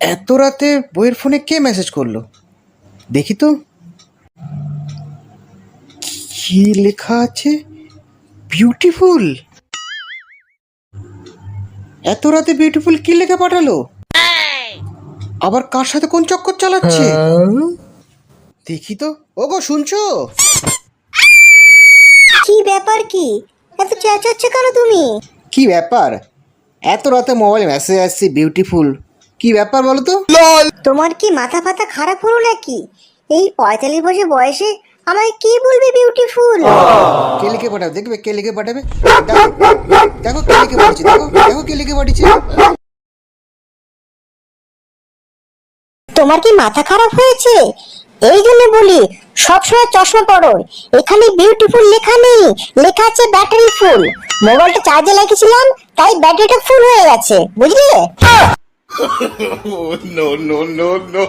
এত রাতে বইয়ের ফোনে কে মেসেজ করলো? দেখি তো কি লেখা আছে। বিউটিফুল। এত রাতে বিউটিফুল কি লেখা পাঠালো? আবার কার সাথে কোন চক্কর চালাচ্ছে? দেখি তো। ওগো শুনছো? কি ব্যাপার? কি এত চেঁচাচ্ছ কেন তুমি? কি ব্যাপার? এত রাতে মোবাইলে মেসেজ আসছে বিউটিফুল। কি ব্যাপার বলো তো? তোমার কি মাথা ফাতা খারাপ হলো নাকি? এই 45 বছর বয়সে আমায় কি বলবে বিউটিফুল? কে লিখে পাঠাবে? দেখবে কে লিখে পাঠাবে। দেখো দেখো কে লিখে পাঠিয়েছে। দেখো দেখো কে লিখে পাঠিয়েছে। তোমার কি মাথা খারাপ হয়েছে? এই জন্য বলি সবসময় চশমা পরো। এখানে বিউটিফুল লেখা নেই, লেখা আছে ব্যাটারি ফুল। মোবাইলটা চার্জে লাগিয়েছিলাম, তাই ব্যাটারিটা ফুল হয়ে গেছে, বুঝলে? no, no, no, no.